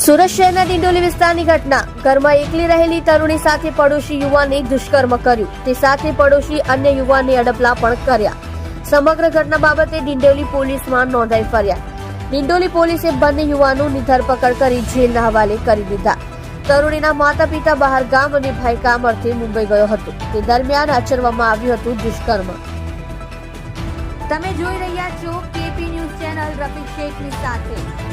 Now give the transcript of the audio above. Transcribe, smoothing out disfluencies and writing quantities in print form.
સુરત શહેરના ડિંડોલી વિસ્તારની ઘટના. ઘરમાં એકલી રહેલી તરુણી સાથે પડોશી યુવાને દુષ્કર્મ કર્યું. તે સાથે પડોશી અન્ય યુવાનને અડપલા પણ કર્યા. સમગ્ર ઘટના બાબતે ડિંડોલી પોલીસમાં નોંધાઈ ફરિયાદ. ડિંડોલી પોલીસે બંને યુવાનોની ધરપકડ કરી જેલના હવાલે કરી દીધા. તરુણીના માતા પિતા બહાર ગામ અને ભાઈ કામ અર્થે મુંબઈ ગયો હતો. તે દરમિયાન આચરવામાં આવ્યું હતું દુષ્કર્મ. તમે જોઈ રહ્યા છો કેપી ન્યૂઝ ચેનલ રફીક શેખની સાથે.